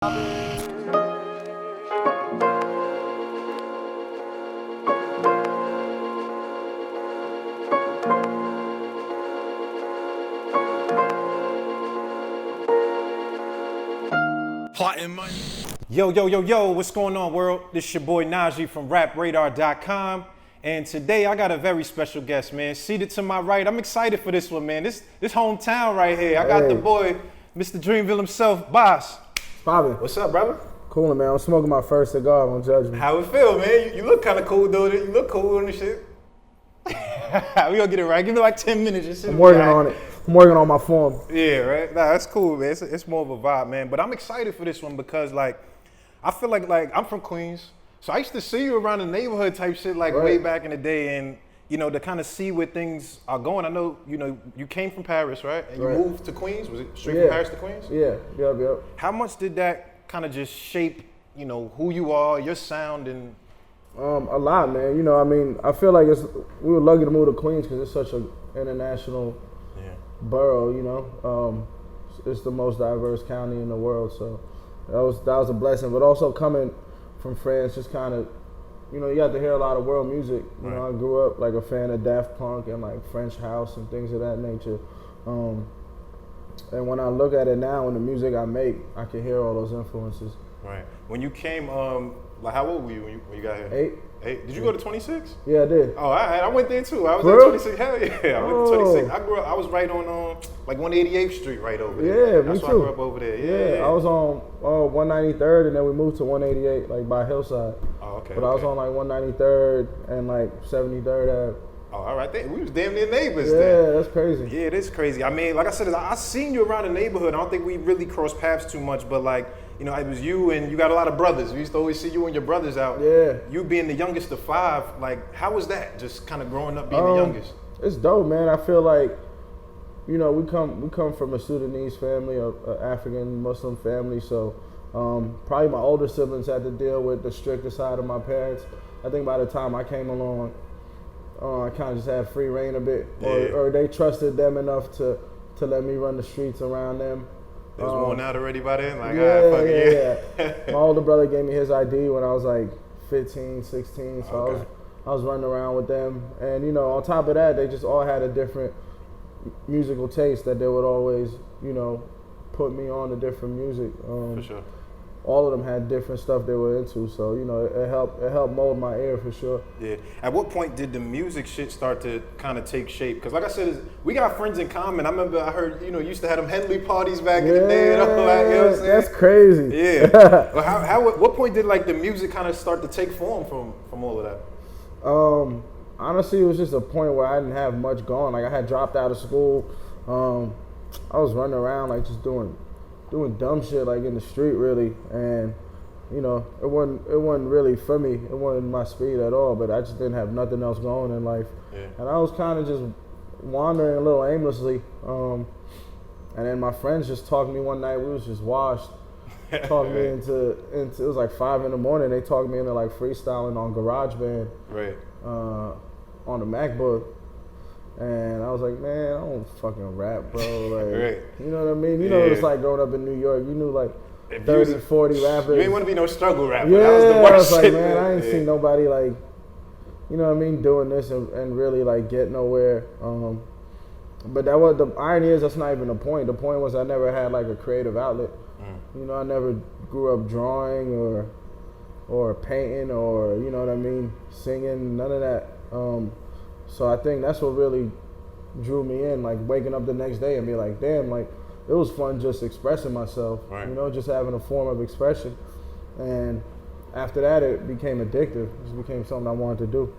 Plotting money. Yo, what's going on, world? This is your boy Najee from RapRadar.com. And today I got a very special guest, man. Seated to my right, I'm excited for this one, man. This hometown right here. I got the boy, Mr. Dreamville himself, Boss. Bobby. What's up, brother? Cool, man. I'm smoking my first cigar. Don't judge me. How it feel, man? You look kind of cool, dude. You look cool and shit. We gonna get it right. Give me like 10 minutes. Just I'm working on it. I'm working on my form. Yeah, right. Nah, that's cool, man. It's more of a vibe, man. But I'm excited for this one because, like, I feel like I'm from Queens, so I used to see you around the neighborhood type shit, like way back in the day, and to kind of see where things are going. I know, you came from Paris, right? And you moved to Queens. Was it straight from Paris to Queens? Yeah. Yep. How much did that kind of just shape, who you are, your sound, and A lot, man. I feel like we were lucky to move to Queens because it's such an international borough. It's the most diverse county in the world, so that was a blessing. But also coming from France, just kind of, you got to hear a lot of world music. You know, I grew up like a fan of Daft Punk and like French house and things of that nature. And when I look at it now and the music I make, I can hear all those influences. Right. When you came, like, how old were you when you got here? 8. Did you go to 26? Yeah, I did. Oh, I went there too. I was For at real? 26. Hell yeah, I went to 26. I grew up. I was right on like 188th Street, right over there. Yeah, That's me why too. I grew up over there. Yeah. I was on 193rd, and then we moved to 188, like by Hillside. Oh, okay. But I was on like 193rd and like 73rd Ave. Oh, all right. We was damn near neighbors Yeah, then. that's crazy. Yeah, it is crazy. I mean, like I said, I seen you around the neighborhood. I don't think we really crossed paths too much, but like, it was you and you got a lot of brothers. We used to always see you and your brothers out. Yeah. You being the youngest of 5, like, how was that? Just kind of growing up being the youngest. It's dope, man. I feel like, we come from a Sudanese family, a African Muslim family, so probably my older siblings had to deal with the stricter side of my parents. I think by the time I came along, I kind of just had free reign a bit, or they trusted them enough to let me run the streets around them. It was worn out already by then? Like, Yeah. My older brother gave me his ID when I was like 15, 16, so I was running around with them. And, on top of that, they just all had a different musical taste that they would always, put me on to different music. For sure. All of them had different stuff they were into, so it helped mold my ear for sure. Yeah. At what point did the music shit start to kind of take shape? Because like I said, we got friends in common. I remember I heard you used to have them Henley parties back in the day and all that. You know what I'm saying? That's crazy. Yeah. Well, what point did like the music kind of start to take form from all of that? Honestly, it was just a point where I didn't have much going. Like I had dropped out of school. I was running around like just doing dumb shit like in the street really, and it wasn't really for me. It wasn't my speed at all, but I just didn't have nothing else going in life. Yeah. And I was kind of just wandering a little aimlessly, and then my friends just talked to me one night. We was just washed, talked me into it was like 5 a.m. They talked me into like freestyling on GarageBand, on the MacBook. And I was like, man, I don't fucking rap, bro. Like, you know what I mean? It's like growing up in New York. You knew like 30, 40 rappers. You ain't want to be no struggle rapper. Yeah, that was the worst I was shit, like, man, I ain't seen nobody like, doing this and really like get nowhere. But the irony is that's not even the point. The point was I never had like a creative outlet. I never grew up drawing or painting or singing, none of that. So I think that's what really drew me in, like waking up the next day and be like, damn, like it was fun just expressing myself, just having a form of expression. And after that, it became addictive. It just became something I wanted to do.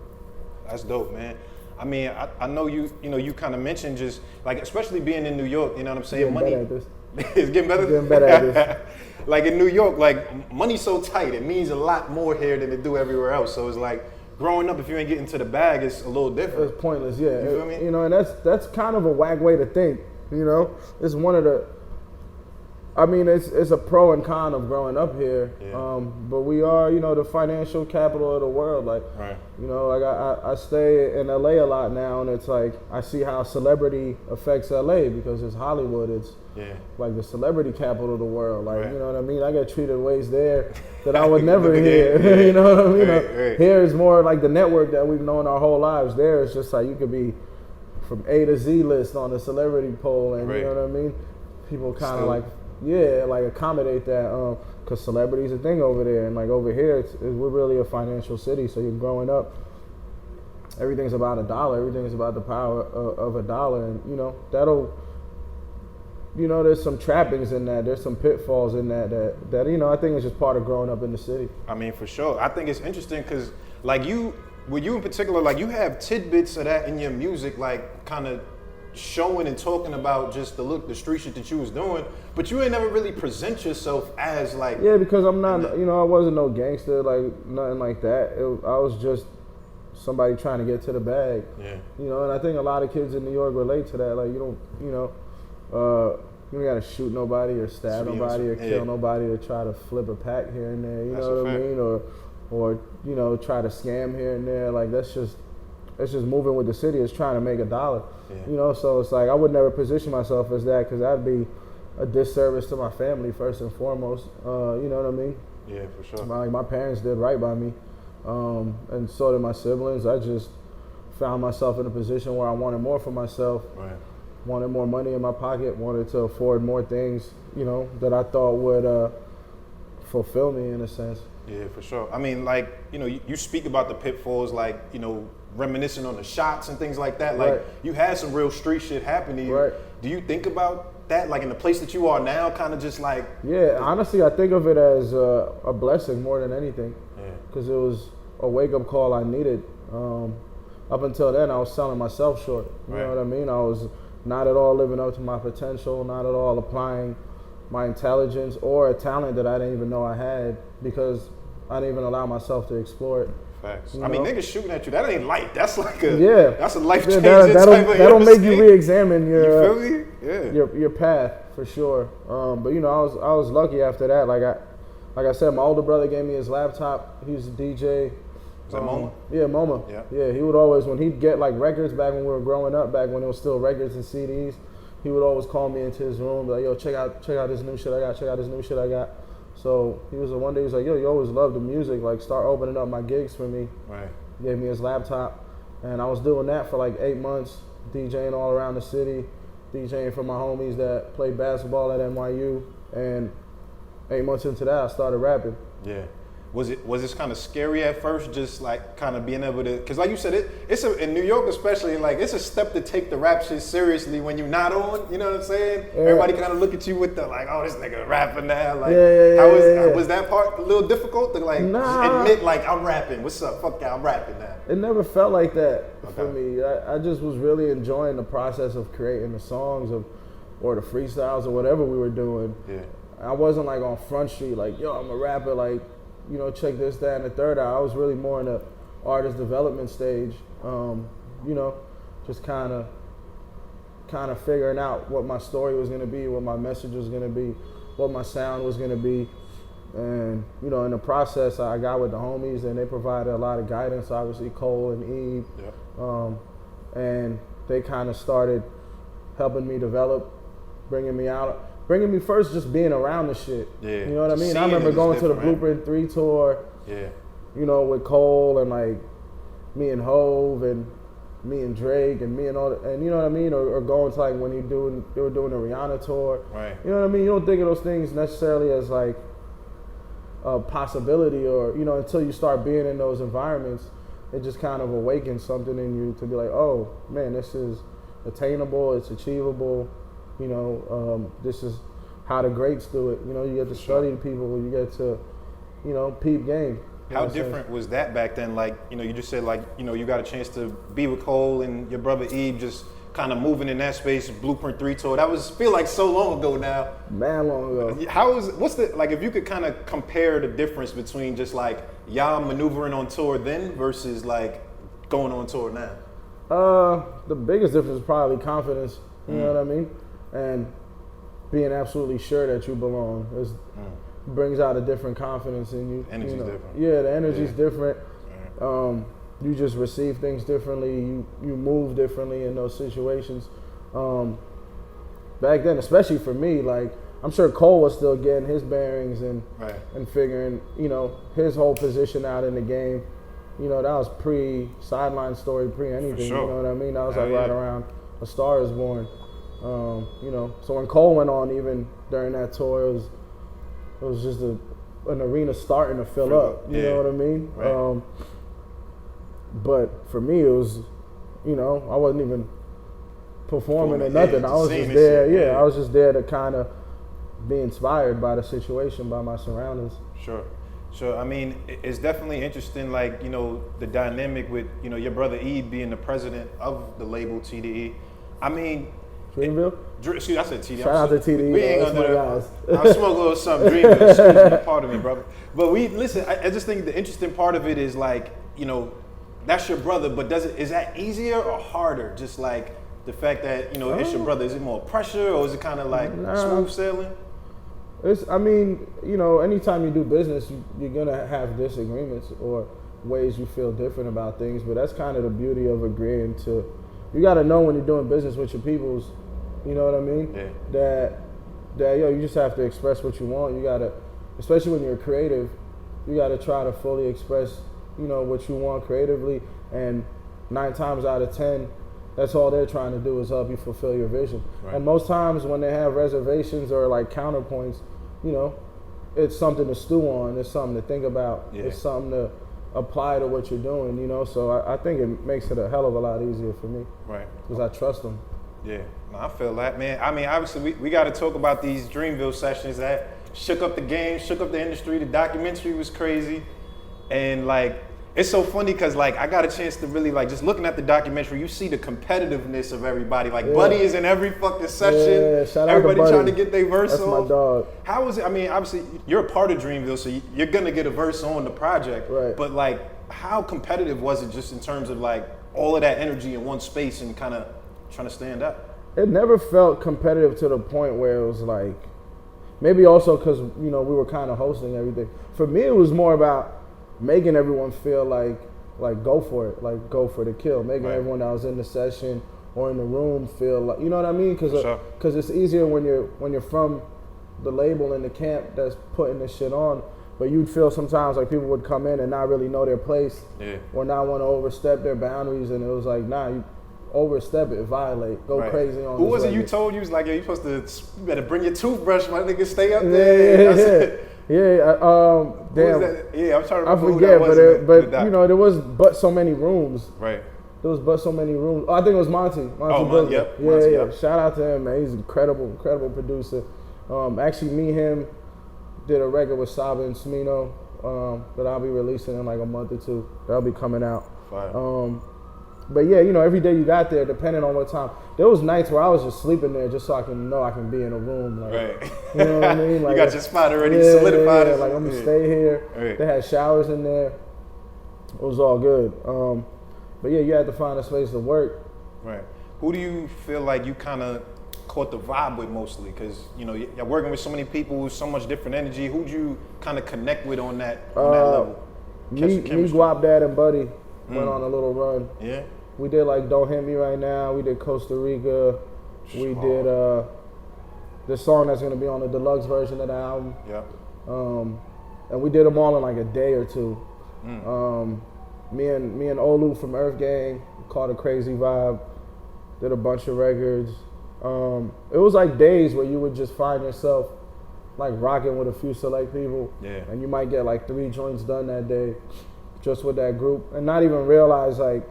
That's dope, man. I mean, I know you kind of mentioned just like, especially being in New York, you know what I'm saying? Getting better at this. It's getting better? Getting better at this. Like in New York, like money's so tight. It means a lot more here than it do everywhere else. So it's like, growing up, if you ain't getting to the bag, it's a little different. It's pointless, yeah. You feel me? And that's kind of a whack way to think. It's one of the I mean, it's a pro and con of growing up here. Yeah. But we are, the financial capital of the world. Like, Right. like I stay in LA a lot now, and it's like I see how celebrity affects LA because it's Hollywood. It's like the celebrity capital of the world. Like, Right. you know what I mean? I get treated ways there that I would never hear. You know what I mean? Right. Here is more like the network that we've known our whole lives. There it's just like you could be from A to Z list on the celebrity poll, and you know what I mean? People kind of like accommodate that because celebrity's a thing over there, and like over here we're really a financial city. So you're growing up, everything's about a dollar, everything's about the power of a dollar, and that'll there's some trappings in that, there's some pitfalls in that I think is just part of growing up in the city. I mean, for sure. I think it's interesting because like with you in particular, like you have tidbits of that in your music, like kind of showing and talking about just the street shit that you was doing, but you ain't never really present yourself as like. Yeah, because I'm not, I wasn't no gangster, like nothing like that. I was just somebody trying to get to the bag. Yeah. And I think a lot of kids in New York relate to that. Like you don't gotta shoot nobody or stab nobody or kill nobody to try to flip a pack here and there. You know what I mean? Or try to scam here and there. Like that's just moving with the city. It's trying to make a dollar. Yeah. So it's like I would never position myself as that because that'd be a disservice to my family first and foremost. You know what I mean? Yeah, for sure. My parents did right by me, and so did my siblings. I just found myself in a position where I wanted more for myself. Right. Wanted more money in my pocket. Wanted to afford more things. That I thought would fulfill me in a sense. Yeah, for sure. I mean, like, you speak about the pitfalls, like, reminiscing on the shots and things like that. Like, you had some real street shit happen to you. Right. Do you think about that, like, in the place that you are now, kind of just like... Yeah, honestly, I think of it as a blessing more than anything. Yeah. Because it was a wake-up call I needed. Up until then, I was selling myself short. You know what I mean? I was not at all living up to my potential, not at all applying my intelligence or a talent that I didn't even know I had because I didn't even allow myself to explore it. Facts. I mean, niggas shooting at you, that ain't light. That's like that's a life-changing that'll make you re-examine your, you feel me? your path for sure. But I was lucky after that. Like I said, my older brother gave me his laptop. He was a DJ. Is that MoMA? Yeah, MoMA. Yeah, he would always, when he'd get like records back when we were growing up, back when it was still records and CDs, he would always call me into his room, like, yo, check out this new shit I got, check out this new shit I got. So one day he was like, yo, you always loved the music, like start opening up my gigs for me. Right. He gave me his laptop, and I was doing that for like 8 months, DJing all around the city, DJing for my homies that played basketball at NYU, and 8 months into that, I started rapping. Yeah. Was this kind of scary at first, just like kind of being able to, because like you said, it's in New York especially, like it's a step to take the rap shit seriously when you're not on, you know what I'm saying? Yeah. Everybody kind of look at you with the like, oh, this nigga rapping now. Like, was that part a little difficult to like admit like I'm rapping? What's up? Fuck yeah, I'm rapping now. It never felt like that for me. I just was really enjoying the process of creating the songs or the freestyles or whatever we were doing. Yeah. I wasn't like on Front Street like, yo, I'm a rapper, like, check this, that, and the third. I was really more in the artist development stage, just kind of figuring out what my story was going to be, what my message was going to be, what my sound was going to be. And, in the process, I got with the homies, and they provided a lot of guidance, obviously, Cole and Eve. Yep. And they kind of started helping me develop, bringing me first just being around the shit. Yeah. You know what I mean? I remember going to the Blueprint 3 tour. Yeah. With Cole and like me and Hove and me and Drake and me and all and you know what I mean? Or going to like when they were doing the Rihanna tour. Right. You know what I mean? You don't think of those things necessarily as like a possibility or, until you start being in those environments, it just kind of awakens something in you to be like, oh man, this is attainable, it's achievable. This is how the greats do it. You get to study people, you get to, peep game. How different was that back then? Like, you just said like, you got a chance to be with Cole and your brother Eve, just kind of moving in that space, Blueprint 3 tour. That feel like so long ago now. Man, long ago. If you could kind of compare the difference between just like y'all maneuvering on tour then versus like going on tour now? The biggest difference is probably confidence. You know what I mean? And being absolutely sure that you belong. It brings out a different confidence in you. Energy's different. Yeah, the energy's different. You just receive things differently. You move differently in those situations. Back then, especially for me, like I'm sure Cole was still getting his bearings and figuring, his whole position out in the game. That was pre-sideline story, pre-anything. Sure. You know what I mean? That was right around A Star Is Born. So when Cole went on, even during that tour, it was just an arena starting to fill up. You know what I mean? Right. But for me, it was, I wasn't even performing or nothing. I was just there. I was just there to kind of be inspired by the situation, by my surroundings. Sure. I mean, it's definitely interesting, like, the dynamic with, your brother E being the president of the label TDE. I mean, Dreamville? Excuse me, I said TDE. Shout out to TDE. We ain't gonna do that. I'll smoke a little something, Dreamville. Excuse me, part of me, brother. But listen, I just think the interesting part of it is like, that's your brother, but is that easier or harder? Just like the fact that, it's your brother, is it more pressure or is it kind of like smooth sailing? Anytime you do business, you're gonna have disagreements or ways you feel different about things, but that's kind of the beauty of agreeing to, you gotta know when you're doing business with your peoples, you know what I mean? Yeah. That you just have to express what you want. You gotta, especially when you're creative, you gotta try to fully express, what you want creatively, and 9 times out of 10, that's all they're trying to do is help you fulfill your vision. Right. And most times when they have reservations or like counterpoints, it's something to stew on. It's something to think about. Yeah. It's something to apply to what you're doing, So I think it makes it a hell of a lot easier for me. Right. Because I trust them. Yeah, no, I feel that, man. I mean, obviously, we got to talk about these Dreamville sessions that shook up the game, shook up the industry. The documentary was crazy. And, like, it's so funny because, like, I got a chance to really, like, just looking at the documentary, you see the competitiveness of everybody. Like, Buddy is in every fucking session. Yeah, shout out everybody to Buddy. trying to get their verse That's on. That's my dog. How was it? I mean, obviously, you're a part of Dreamville, so you're going to get a verse on the project. Right. But, like, how competitive was it just in terms of, like, all of that energy in one space and kind of trying to stand up? It never felt competitive to the point where it was like, maybe also because, we were kind of hosting everything. For me, it was more about making everyone feel like go for it, like go for the kill, making everyone that was in the session or in the room feel like, you know what I mean? Because it's easier when you're from the label and the camp that's putting this shit on, but you'd feel sometimes like people would come in and not really know their place or not want to overstep their boundaries, and it was like, nah, you overstep it, violate, go crazy on. Who was it you told you was like, you supposed to, you better bring your toothbrush, my nigga, stay up there. Damn. Yeah, I'm trying to remember. I forget, but there was but so many rooms. Right. There was but so many rooms. Oh, I think it was Monty. Monty. Yep. Yeah. Shout out to him, man. He's an incredible producer. Actually, me and him did a record with Saba and Smino that I'll be releasing in like a month or two. That'll be coming out. Fire. But yeah, every day you got there, depending on what time. There was nights where I was just sleeping there just so I can know I can be in a room. Like, right. You know what I mean? Like, you got your spot already solidified. Yeah, like I'm gonna stay here. Right. They had showers in there. It was all good. But yeah, you had to find a space to work. Right. Who do you feel like you kind of caught the vibe with mostly? Because you're working with so many people with so much different energy. Who'd you kind of connect with on that level? Me, Guap Dad, and Buddy went on a little run. Yeah. We did like Don't Hit Me Right Now. We did Costa Rica. We did the song that's gonna be on the deluxe version of the album. Yeah. And we did them all in like a day or two. Me and Olu from Earth Gang caught a crazy vibe. Did a bunch of records. It was like days where you would just find yourself like rocking with a few select people. Yeah. And you might get like 3 joints done that day just with that group and not even realize like,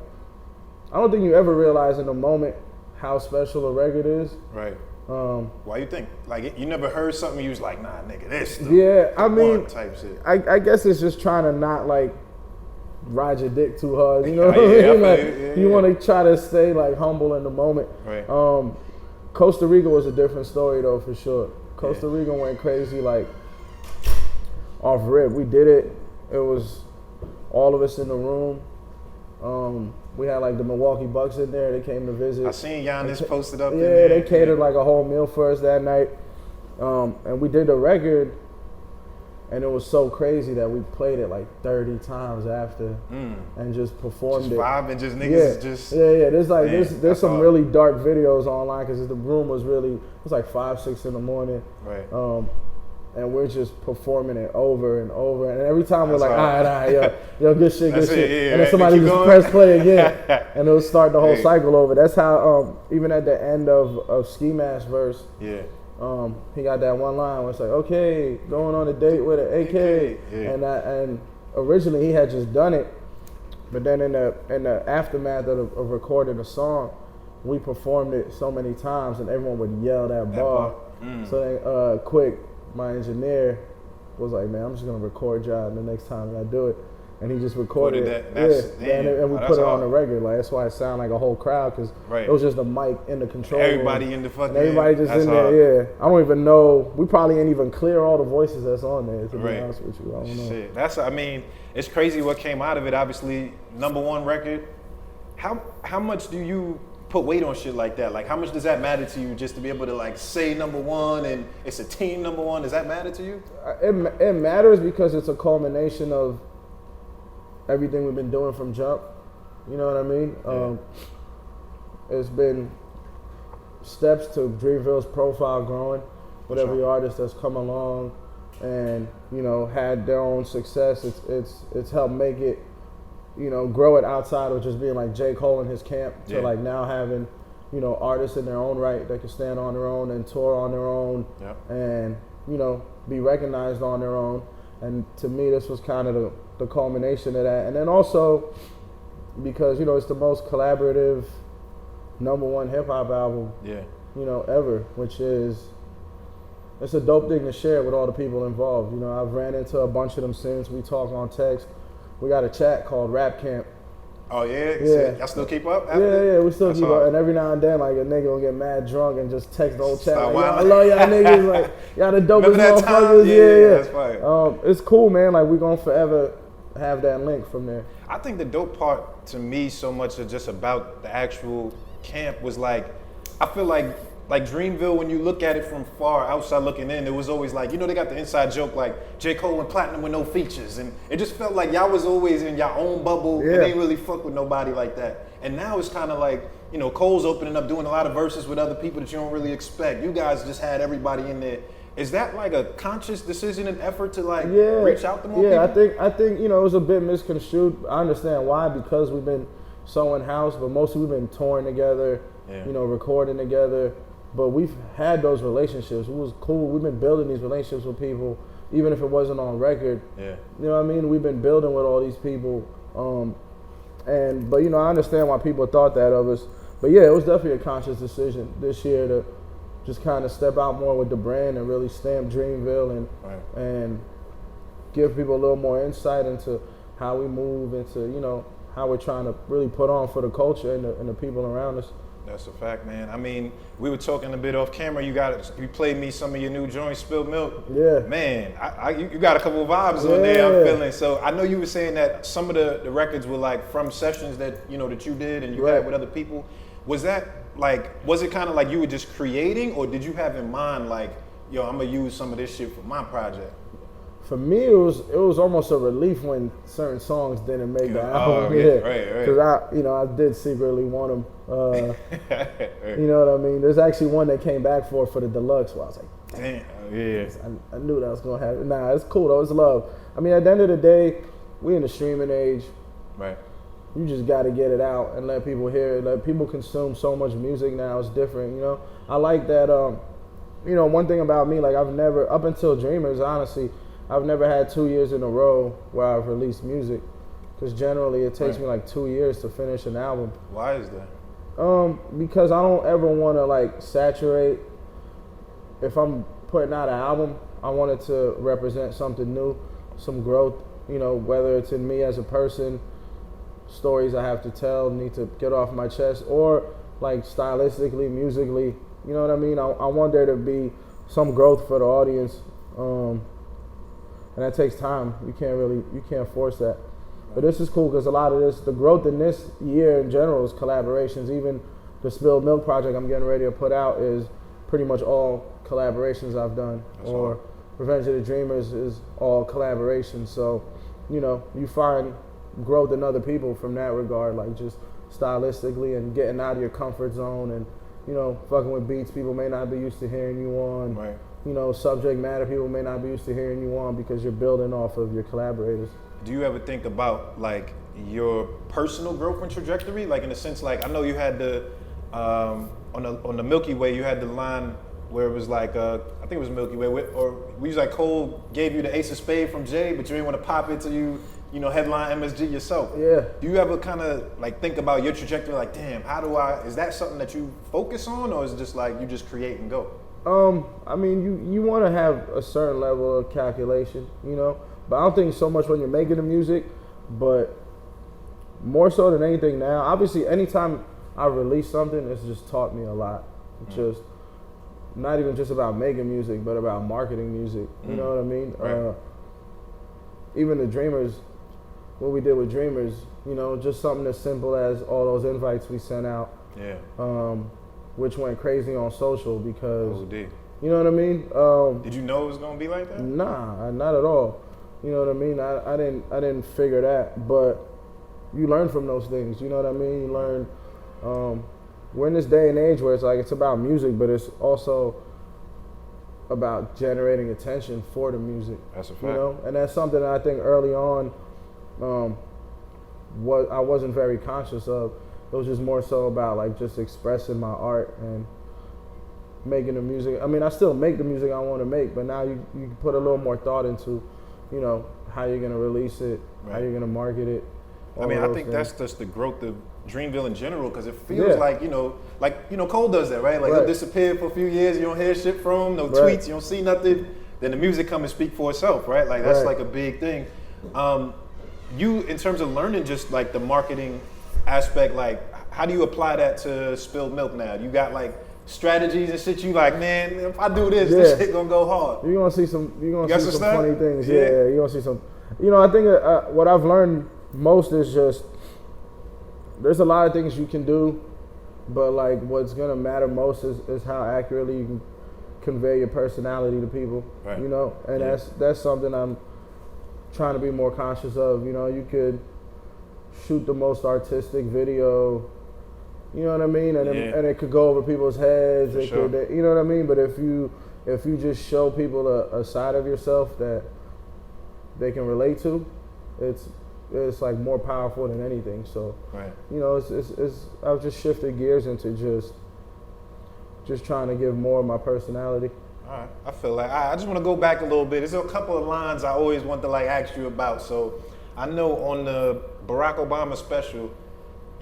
I don't think you ever realize in the moment how special a record is. Right. Why you think? Like, you never heard something you was like, nah, nigga, this. I mean, type shit. I guess it's just trying to not like ride your dick too hard. You know what I mean? Like, you want to try to stay like humble in the moment. Right. Costa Rica was a different story though, for sure. Costa Rica went crazy like off rip. We did it. It was all of us in the room. We had like the Milwaukee Bucks in there. They came to visit. I seen Giannis posted up. Yeah, they catered like a whole meal for us that night. And we did the record, and it was so crazy that we played it like 30 times after, and just performed just it. Vibe and just niggas just There's like there's some hard. really dark videos online because the room was really, it was like 5-6 in the morning. Right. And we're just performing it over and over, and every time we're That's like, hard. all right, yo, good shit, good That's shit, it, yeah, and then right. somebody Keep just going. press play again, and it'll start the whole Hey. cycle over. That's how even at the end of Ski Mask verse, Yeah. he got that one line where it's like, okay, going on a date with an AK, Yeah. and originally he had just done it, but then in the aftermath of recording the song, we performed it so many times, and everyone would yell that bar. So then Quick, my engineer, was like, man, I'm just gonna record y'all the next time I do it. And he just recorded it. And we put it on the record. Like, that's why it sounded like a whole crowd, because it was just a mic in the control Everybody room. in the fucking. And everybody just in there, I don't even know. We probably ain't even clear all the voices that's on there, to be honest with you. I don't know. Shit. I mean, it's crazy what came out of it. Obviously, #1 record. How much do you put weight on shit like that? Like, how much does that matter to you, just to be able to like say #1 and it's a team #1? Does that matter to you? It matters because it's a culmination of everything we've been doing from jump. You know what I mean? It's been steps to Dreamville's profile growing with every artist that's come along and, you know, had their own success. It's helped make it, you know, grow it outside of just being like J. Cole and his camp to like now having, you know, artists in their own right that can stand on their own and tour on their own and, you know, be recognized on their own. And to me, this was kind of the culmination of that. And then also because, you know, it's the most collaborative #1 hip hop album, you know, ever, which is, it's a dope thing to share with all the people involved. You know, I've ran into a bunch of them since. We talk on text. We got a chat called Rap Camp. Oh yeah? Y'all still keep up after? Yeah, we still keep up. And every now and then, like, a nigga will get mad drunk and just text the whole chat. Like, yo, I love y'all niggas. Like, y'all the dopest motherfuckers. Yeah. That's fire. It's cool, man. Like, we gonna forever have that link from there. I think the dope part to me so much is just about the actual camp was like, I feel like Dreamville, when you look at it from far outside looking in, it was always like, you know, they got the inside joke like J. Cole went platinum with no features, and it just felt like y'all was always in your own bubble and ain't really fuck with nobody like that. And now it's kind of like, you know, Cole's opening up, doing a lot of verses with other people that you don't really expect. You guys just had everybody in there. Is that like a conscious decision and effort to like reach out to more people? Yeah, I think, you know, it was a bit misconstrued. I understand why, because we've been so in-house, but mostly we've been touring together, you know, recording together. But we've had those relationships. It was cool. We've been building these relationships with people, even if it wasn't on record. You know what I mean? We've been building with all these people. But, you know, I understand why people thought that of us. But, yeah, it was definitely a conscious decision this year to just kind of step out more with the brand and really stamp Dreamville and give people a little more insight into how we move, into, you know, how we're trying to really put on for the culture and the people around us. That's a fact, man. I mean, we were talking a bit off camera. You played me some of your new joints, Spilled Milk. Man, you got a couple of vibes on there. I'm feeling. So I know you were saying that some of the records were like from sessions that you know that you did and you had with other people. Was that like, was it kind of like you were just creating, or did you have in mind like, yo, I'm gonna use some of this shit for my project? For me, it was almost a relief when certain songs didn't make the album. Right. Because I did secretly want them. You know what I mean? There's actually one that came back for the deluxe where I was like, damn, I knew that was gonna happen. Nah, it's cool though. It's love. I mean, at the end of the day, we in the streaming age. You just got to get it out and let people hear it. Let people consume so much music now. It's different, you know. I like that. You know, one thing about me, like I've never, up until Dreamers, honestly, I've never had 2 years in a row where I've released music, because generally it takes me like 2 years to finish an album. Why is that? Because I don't ever want to like saturate. If I'm putting out an album, I want it to represent something new, some growth, you know, whether it's in me as a person, stories I have to tell, need to get off my chest, or like stylistically, musically, you know what I mean? I want there to be some growth for the audience. And that takes time. You can't force that. But this is cool because a lot of this, the growth in this year in general is collaborations. Even the Spilled Milk project I'm getting ready to put out is pretty much all collaborations I've done, That's or hard. Revenge of the Dreamers is all collaborations. So, you know, you find growth in other people from that regard, like just stylistically and getting out of your comfort zone, and you know, fucking with beats people may not be used to hearing you on. Right. You know, subject matter people may not be used to hearing you on because you're building off of your collaborators. Do you ever think about like your personal growth and trajectory? Like in the sense, like I know you had the on the Milky Way, you had the line where it was like I think it was Milky Way, or we was like Cole gave you the Ace of Spade from Jay, but you didn't want to pop it till you know headline MSG yourself. Yeah. Do you ever kind of like think about your trajectory? Like, damn, how do I? Is that something that you focus on, or is it just like you just create and go? I mean, you want to have a certain level of calculation, you know, but I don't think so much when you're making the music, but more so than anything now. Obviously, anytime I release something, it's just taught me a lot. It's just not even just about making music, but about marketing music. You know what I mean? Right. Even the Dreamers, what we did with Dreamers, you know, just something as simple as all those invites we sent out. Yeah. Which went crazy on social because, OD. you know what I mean? Did you know it was gonna be like that? Nah, not at all. You know what I mean? I didn't figure that, but you learn from those things. You know what I mean? You learn. We're in this day and age where it's like it's about music, but it's also about generating attention for the music. That's a fact. You know, and that's something that I think early on, I wasn't very conscious of. It was just more so about like just expressing my art and making the music. I mean, I still make the music I want to make, but now you put a little more thought into, you know, how you're gonna release it, how you're gonna market it. I mean, I think that's just the growth of Dreamville in general, because it feels like, you know, Cole does that, right? Like he'll disappear for a few years, you don't hear shit from him, no tweets, you don't see nothing. Then the music come and speak for itself, right? Like that's like a big thing. You, in terms of learning just like the marketing aspect, like how do you apply that to Spilled Milk now? You got like strategies and shit. You like, man, if I do this shit gonna go hard. You're gonna see some. You're gonna see some stuff? funny things. Yeah, you're gonna see some. You know, I think what I've learned most is just there's a lot of things you can do, but like what's gonna matter most is how accurately you can convey your personality to people. Right. You know, and that's something I'm trying to be more conscious of. You know, you could shoot the most artistic video, you know what I mean, and it could go over people's heads. It could, you know what I mean. But if you just show people a side of yourself that they can relate to, it's like more powerful than anything. So, you know, it's I've just shifted gears into just trying to give more of my personality. All right, I feel like I just want to go back a little bit. There's a couple of lines I always want to like ask you about. So I know on the Barack Obama special,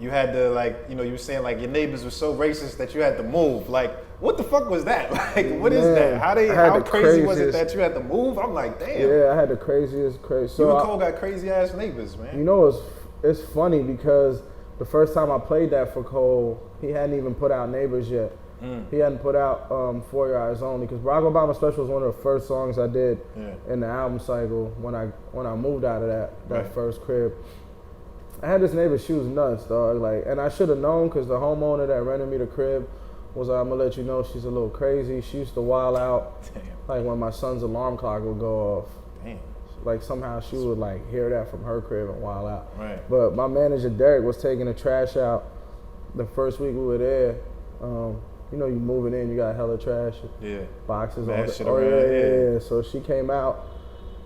you had to like, you know, you were saying like your neighbors were so racist that you had to move. Like, what the fuck was that? Like, what is that? How crazy was it that you had to move? I'm like, damn. Yeah, I had the craziest. So you and Cole got crazy ass neighbors, man. You know, it's funny because the first time I played that for Cole, he hadn't even put out Neighbors yet. He hadn't put out For Your Eyes Only, because Barack Obama Special was one of the first songs I did in the album cycle when I moved out of that first crib. I had this neighbor, she was nuts, dog. Like, and I should have known because the homeowner that rented me the crib was like, I'm gonna let you know she's a little crazy. She used to wild out, like when my son's alarm clock would go off. Damn. Like somehow she would like hear that from her crib and wild out. Right. But my manager Derek was taking the trash out the first week we were there. You know, you moving in, you got hella trash, boxes, all that. Oh yeah. So she came out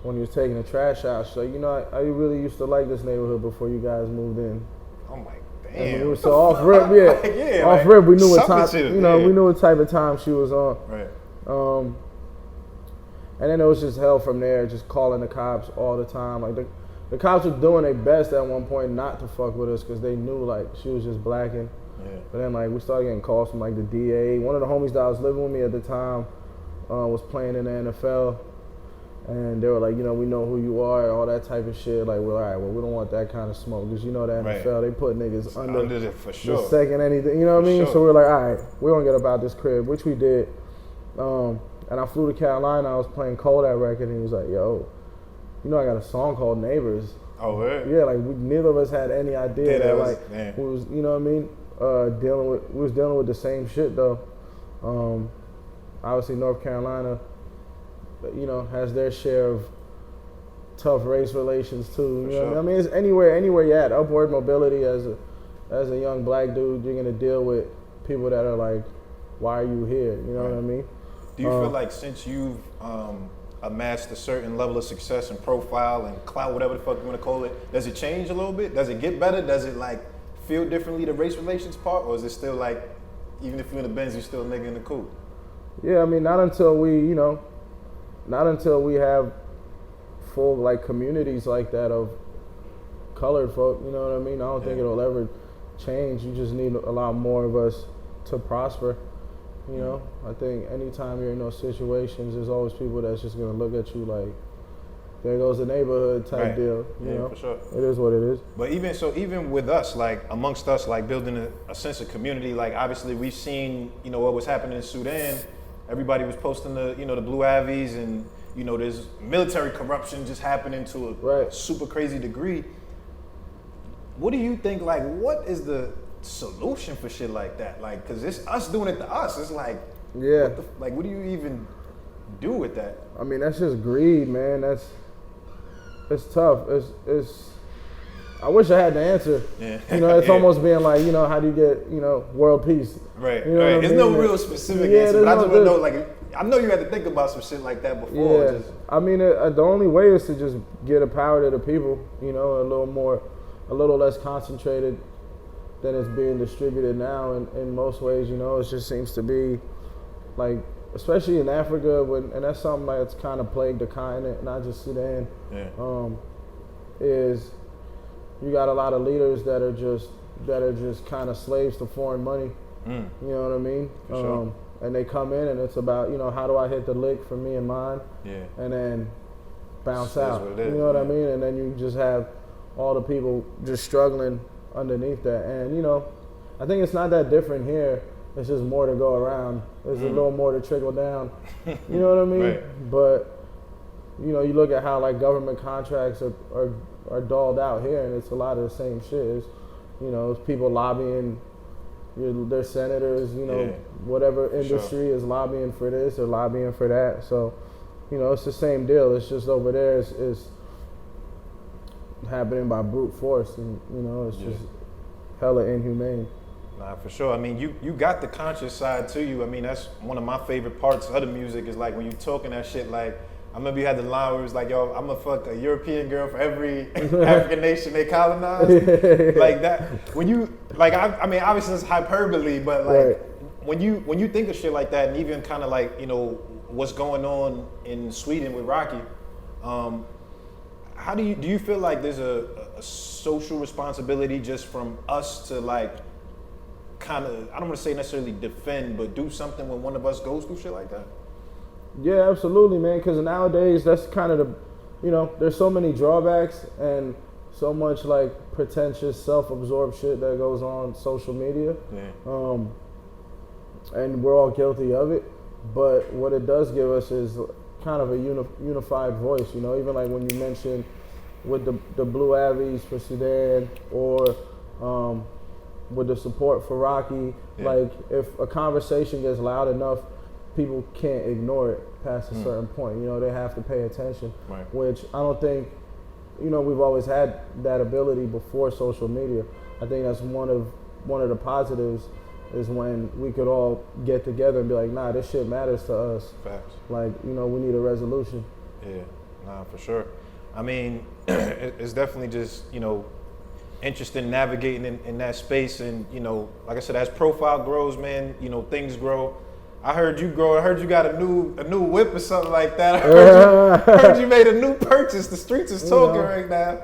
when he was taking the trash out. So you know, I really used to like this neighborhood before you guys moved in. I'm like, damn. So off rip, off rip, we knew what time. You know, we knew what type of time she was on. Right. And then it was just hell from there, just calling the cops all the time. Like the cops were doing their best at one point not to fuck with us because they knew like she was just blacking. But then like we started getting calls from like the DA. One of the homies that was living with me at the time was playing in the NFL, and they were like, you know, we know who you are, all that type of shit. Like, well, all right, well, we don't want that kind of smoke because you know the NFL, they put niggas under it for sure. The second anything, you know what I mean? So we're like, all right, we're gonna get up out this crib, which we did. And I flew to Carolina. I was playing Cole that record, and he was like, yo, you know, I got a song called Neighbors. Oh, really? Yeah, like neither of us had any idea that like we was, you know what I mean? We was dealing with the same shit though. obviously North Carolina, you know, has their share of tough race relations too. You know what I mean? It's anywhere you're at, upward mobility as a young black dude, you're gonna deal with people that are like, why are you here? You know what I mean? Do you feel like since you've amassed a certain level of success and profile and clout, whatever the fuck you want to call it, does it change a little bit? Does it get better? Does it like feel differently, the race relations part, or is it still like, even if you're in the Benz, you're still a nigga in the coupe? Yeah, I mean, not until we have full like communities like that of colored folk. You know what I mean? I don't think it'll ever change. You just need a lot more of us to prosper. You know, I think anytime you're in those situations, there's always people that's just gonna look at you like, there goes the neighborhood type deal. You know, for sure. It is what it is. But even with us, like amongst us, like building a sense of community, like obviously we've seen, you know, what was happening in Sudan. Everybody was posting the blue avies, and you know, there's military corruption just happening to a super crazy degree. What do you think? Like, what is the solution for shit like that? Like, cause it's us doing it to us. It's like, what do you even do with that? I mean, that's just greed, man. It's tough. It's. I wish I had the answer. Yeah. You know, it's almost being like, you know, how do you get, you know, world peace? Right. You know right. There's no real specific answer, but I just want to know, like, I know you had to think about some shit like that before. Yeah. I mean, the only way is to just get a power to the people. You know, a little less concentrated than it's being distributed now. In most ways, you know, it just seems to be like, especially in Africa, and that's something that's kind of plagued the continent, not just Sudan. Yeah. Is you got a lot of leaders that are just kind of slaves to foreign money. You know what I mean? Sure. And they come in and it's about, you know, how do I hit the lick for me and mine? Yeah. And then bounce out. You know what I mean? And then you just have all the people just struggling underneath that. And, you know, I think it's not that different here. It's just more to go around. There's a little more to trickle down. You know what I mean? Right. But, you know, you look at how like government contracts are dolled out here, and it's a lot of the same shit. It's, you know, it's people lobbying their senators, you know, whatever industry is lobbying for this or lobbying for that. So, you know, it's the same deal. It's just over there is happening by brute force, and, you know, it's just hella inhumane. Nah, for sure. I mean, you got the conscious side to you. I mean, that's one of my favorite parts of the music is like when you talking that shit. Like, I remember you had the line where it was like, yo, I'm gonna fuck a European girl for every African nation they colonized. Like that. When you, like, I mean, obviously it's hyperbole, but like, when you think of shit like that, and even kind of like, you know, what's going on in Sweden with Rocky, how do you feel like there's a social responsibility just from us to like, kind of, I don't want to say necessarily defend, but do something when one of us goes through shit like that? Yeah, absolutely, man, because nowadays that's kind of the, you know, there's so many drawbacks and so much like pretentious self-absorbed shit that goes on social media. And we're all guilty of it, but what it does give us is kind of a unified voice, you know, even like when you mentioned with the Blue Avies for Sudan, or with the support for Rocky, like if a conversation gets loud enough, people can't ignore it past a certain point. You know, they have to pay attention, which I don't think, you know, we've always had that ability before social media. I think that's one of the positives is when we could all get together and be like, nah, this shit matters to us. Facts. Like, you know, we need a resolution. Yeah, nah, for sure. I mean, it's definitely just, you know, interesting navigating in that space. And, you know, like I said, as profile grows, man, you know, things grow. I heard you grow. I heard you got a new whip or something like that. I heard you made a new purchase. The streets is talking right now.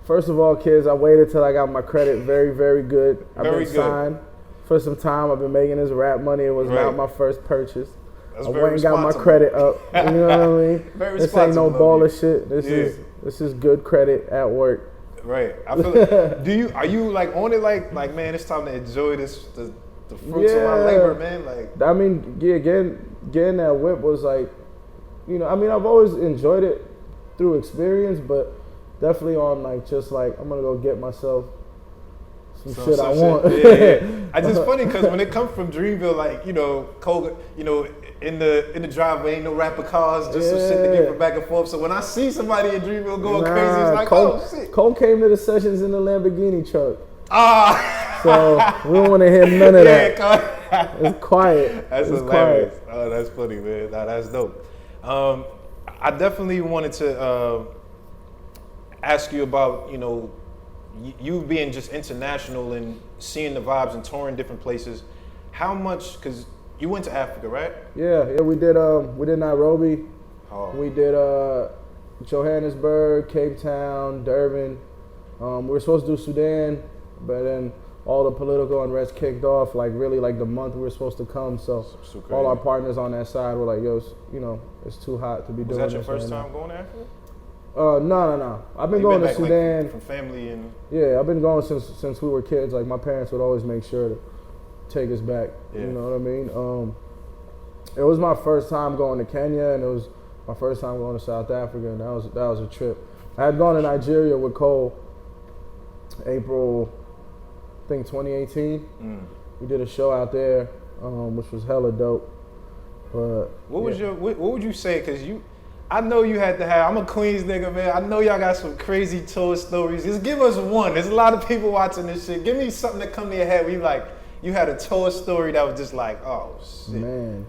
First of all, kids, I waited till I got my credit very, very good. I've been signed for some time. I've been making this rap money. It was not my first purchase. I went and got my credit up. You know what I mean? This ain't no baller shit. This is good credit at work. Right. I feel like, are you like on it like man, it's time to enjoy this the fruits of my labor, man. Like, I mean, getting that whip was like, you know, I mean, I've always enjoyed it through experience, but definitely on like just like I'm gonna go get myself some shit I want. Yeah. It's just funny because when it comes from Dreamville, like, you know, Cole, you know, in the driveway ain't no rapper cars, just some shit to get from back and forth. So when I see somebody in Dreamville going crazy, it's like, oh shit. Cole came to the sessions in the Lamborghini truck. Ah. So we don't want to hear none of that. It's quiet. That's hilarious. Quiet. Oh, that's funny, man. Nah, that's dope. I definitely wanted to ask you about, you know, you being just international and seeing the vibes and touring different places. How much, because you went to Africa, right? Yeah, we did Nairobi. Oh. We did Johannesburg, Cape Town, Durban. We were supposed to do Sudan, but then all the political unrest kicked off, like really like the month we were supposed to come. So all our partners on that side were like, yo, you know, it's too hot to be doing this. Was that your first time going to Africa? No. I've been going to Sudan. Like, from family and... Yeah, I've been going since we were kids. Like my parents would always make sure to take us back. Yeah. You know what I mean? It was my first time going to Kenya, and it was my first time going to South Africa, and that was a trip. I had gone to Nigeria with Cole April, I think 2018. We did a show out there, which was hella dope. But what would you say? Because I know you had to have. I'm a Queens nigga, man. I know y'all got some crazy tour stories. Just give us one. There's a lot of people watching this shit. Give me something that come to your head where you like, you had a tour story that was just like, oh shit. Man.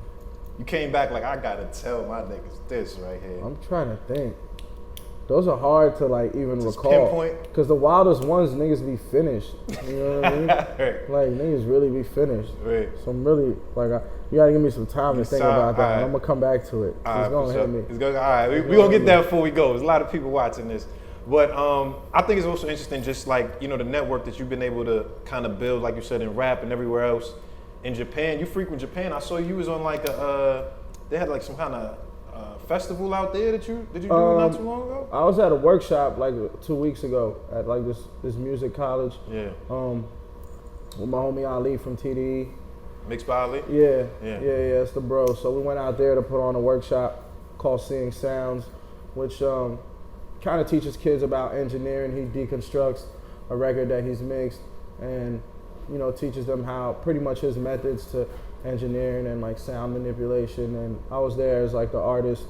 You came back like, I gotta tell my niggas this right here. I'm trying to think. Those are hard to like even just recall. Pinpoint. Because the wildest ones, niggas be finished. You know what I mean? Right. Like niggas really be finished. Right. So I'm really like, you gotta give me some time to think about that. Right. And I'm gonna come back to it. It's gonna hit me. All right, we gonna get there before we go. There's a lot of people watching this. But I think it's also interesting, just like, you know, the network that you've been able to kind of build, like you said, in rap and everywhere else. In Japan, you frequent Japan. I saw you was on like they had like some kind of festival out there did you do not too long ago? I was at a workshop like 2 weeks ago at like this music college. Yeah. With my homie Ali from TDE. Mixed by Ali? Yeah, it's the bro. So we went out there to put on a workshop called Seeing Sounds, which kind of teaches kids about engineering. He deconstructs a record that he's mixed and, you know, teaches them how pretty much his methods to engineering and like sound manipulation. And I was there as like the artist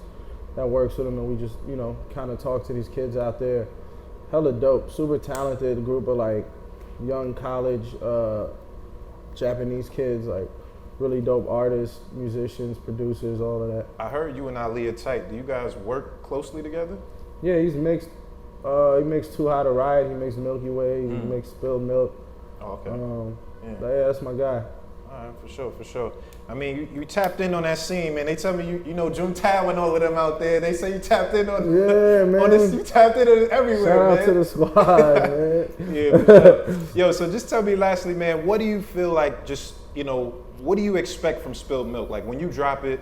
that works with him, and we just, you know, kind of talk to these kids out there. Hella dope, super talented group of like young college Japanese kids, like really dope artists, musicians, producers, all of that. I heard you and Ali are tight. Do you guys work closely together? Yeah, he's mixed. He makes Too High to Ride. He makes Milky Way. He makes Spilled Milk. Oh, okay. Yeah, that's my guy. All right, for sure. I mean, you tapped in on that scene, man. They tell me you know Jung Tao and all of them out there. They say you tapped in on man. On this, you tapped in on everywhere, Shout out to the squad, man. Yeah, for sure. Yo, so just tell me lastly, man, what do you feel like? Just, you know, what do you expect from Spilled Milk? Like when you drop it,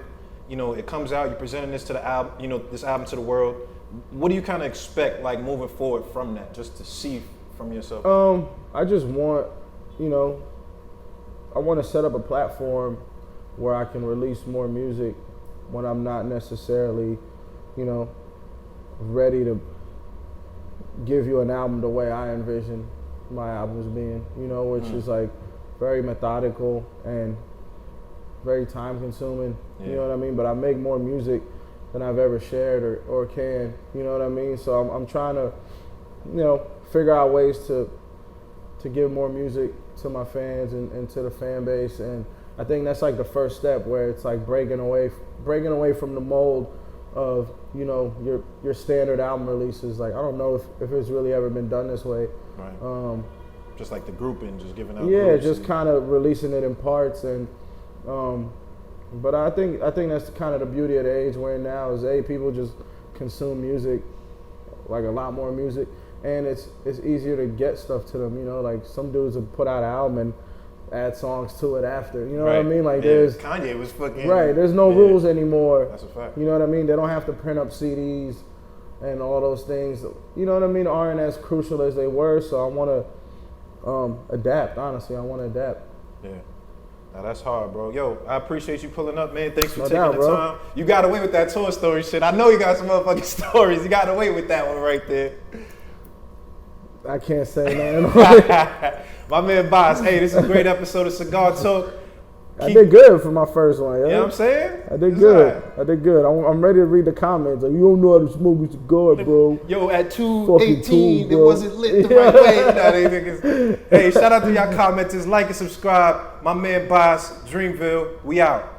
you know, it comes out, you're presenting this to the album, you know, this album to the world. What do you kind of expect, like moving forward from that, just to see from yourself? I just want, you know, I want to set up a platform where I can release more music when I'm not necessarily, you know, ready to give you an album the way I envision my albums being, you know, which is like very methodical and very time consuming, you know what I mean? But I make more music than I've ever shared or can, you know what I mean? So I'm trying to, you know, figure out ways to give more music to my fans and to the fan base. And I think that's like the first step, where it's like breaking away from the mold of, you know, your standard album releases. Like I don't know if it's really ever been done this way. Right. Just like the grouping, just giving out. Yeah, just kind of releasing it in parts. And but I think that's kind of the beauty of the age we're in now, is people just consume music, like a lot more music. And it's easier to get stuff to them, you know, like some dudes would put out an album and add songs to it after, you know what I mean? Like there's Kanye was fucking there's no rules anymore. That's a fact. You know what I mean? They don't have to print up CDs and all those things. You know what I mean? Aren't as crucial as they were. So I want to adapt. Honestly, I want to adapt. Yeah. Now that's hard, bro. Yo, I appreciate you pulling up, man. Thanks for No taking doubt, the bro. time. You got away with that tour story shit. I know you got some motherfucking stories. You got away with that one right there. I can't say nothing. My man Boss, hey, this is a great episode of Cigar Talk. I did good for my first one. You know what I'm saying? I did good. I did good. I'm ready to read the comments. Like, you don't know how to smoke a cigar, bro. Yo, at 2:18, it wasn't lit the right way. Nah, they niggas. Hey, shout out to y'all commenters. Like and subscribe. My man Boss, Dreamville. We out.